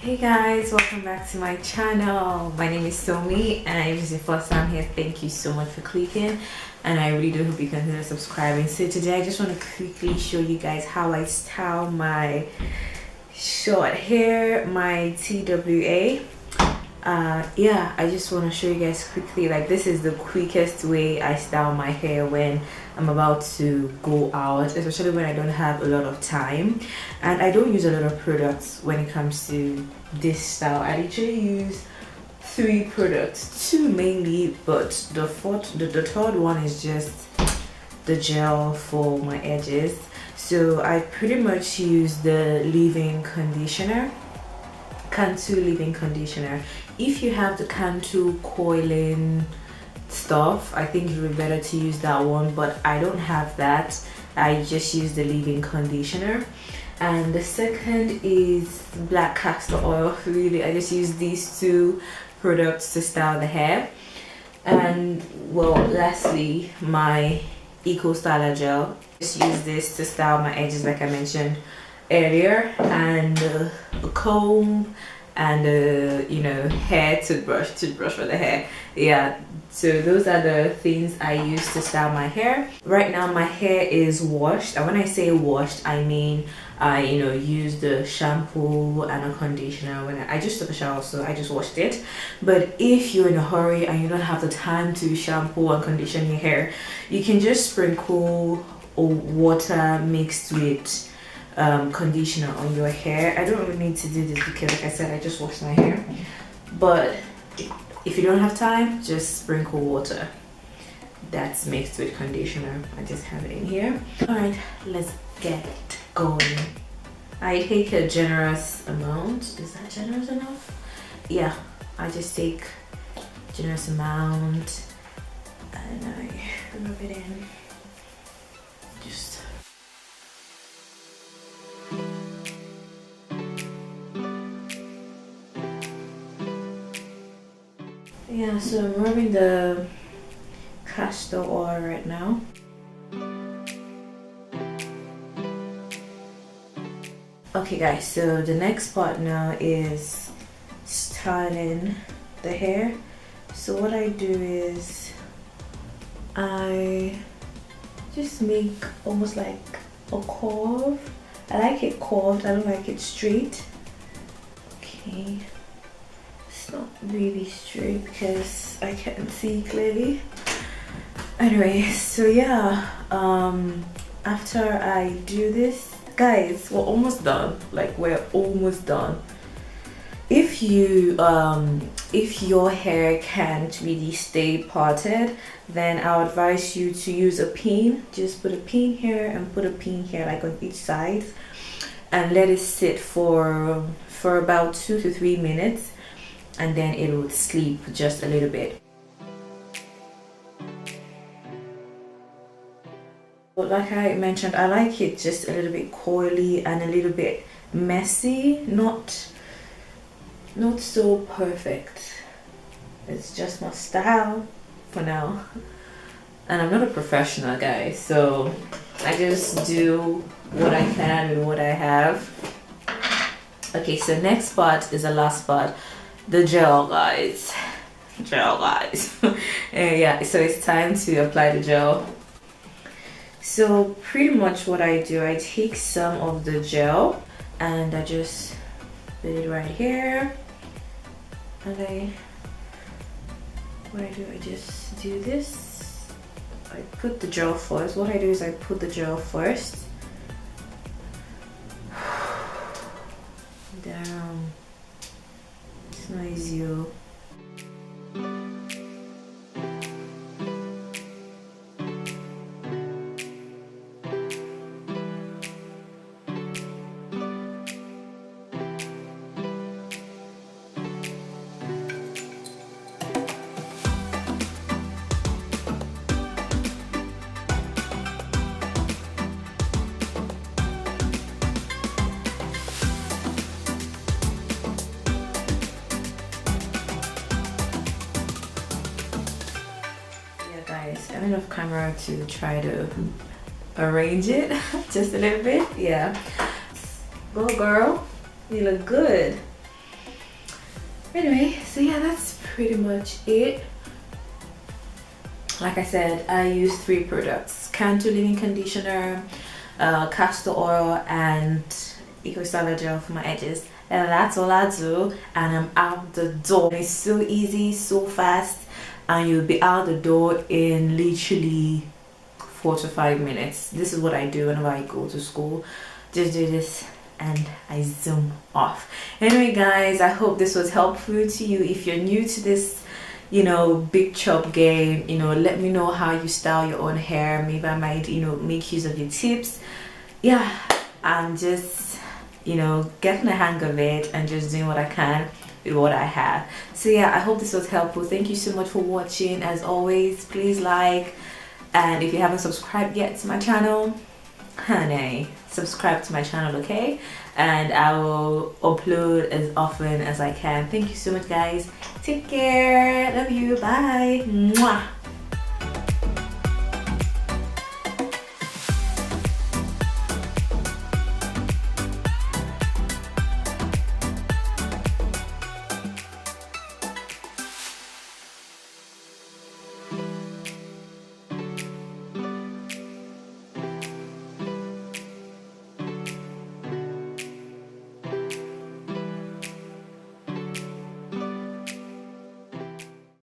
Hey guys, welcome back to my channel. My name is Sommy, and if this is your first time here, thank you so much for clicking, and I really do hope you consider subscribing. So today I just want to quickly show you guys how I style my short hair, my TWA. Yeah, I just want to show you guys quickly, like this is the quickest way I style my hair when I'm about to go out, especially when I don't have a lot of time and I don't use a lot of products when it comes to this style. I literally use 3 products, 2 mainly, but the third one is just the gel for my edges. So I pretty much use the leave-in conditioner, Cantu leave-in conditioner. If you have the Cantu coiling stuff, I think it would be better to use that one, but I don't have that. I just use the leave-in conditioner. And the second is black castor oil. Really, I just use these 2 products to style the hair. And well, lastly, my eco styler gel. Just use this to style my edges like I mentioned earlier, and a comb and you know, hair toothbrush for the hair. Yeah, so those are the things I use to style my hair. Right now my hair is washed, and when I say washed, I mean I use the shampoo and a conditioner when I just took a shower, so I just washed it. But if you're in a hurry and you don't have the time to shampoo and condition your hair, you can just sprinkle water mixed with conditioner on your hair. I don't really need to do this because, like I said, I just washed my hair. But if you don't have time, just sprinkle water that's mixed with conditioner. I just have it in here. All right, let's get going. I take a generous amount. Is that generous enough? Yeah, I just take a generous amount and I rub it in. Just yeah, so I'm rubbing the castor oil right now. Okay guys, so the next part now is styling the hair. So what I do is I just make almost like a curve. I like it curved, I don't like it straight. Okay. It's not really straight because I can't see clearly. Anyway, so yeah, after I do this, guys, we're almost done. Like, we're almost done. If your hair can't really stay parted, then I would advise you to use a pin. Just put a pin here and put a pin here, like on each side, and let it sit for about 2 to 3 minutes, and then it will sleep just a little bit. But like I mentioned, I like it just a little bit coily and a little bit messy, not so perfect. It's just my style for now, and I'm not a professional, guys, so I just do what I can with what I have. Okay, so next part is the last part, the gel, guys. Yeah, so it's time to apply the gel. So pretty much what I do, I take some of the gel and I just put it right here, and I just do this. I put the gel first. What I do is I put the gel first down. It's not easy. Guys, I don't have camera to try to arrange it just a little bit. Yeah, go girl, you look good. Anyway, so yeah, that's pretty much it. Like I said, I use 3 products: Cantu leave-in conditioner, castor oil, and eco styler gel for my edges. And that's all I do, and I'm out the door. It's so easy, so fast, and you'll be out the door in literally 4 to 5 minutes. This is what I do whenever I go to school. Just do this and I zoom off. Anyway guys, I hope this was helpful to you. If you're new to this, you know, big chop game, you know, let me know how you style your own hair. Maybe I might, you know, make use of your tips. Yeah, I'm just, you know, getting the hang of it and just doing what I can with what I have. So yeah, I hope this was helpful. Thank you so much for watching. As always, please like, and if you haven't subscribed yet to my channel, honey, subscribe to my channel, okay? And I will upload as often as I can. Thank you so much guys. Take care. Love you. Bye. Mwah.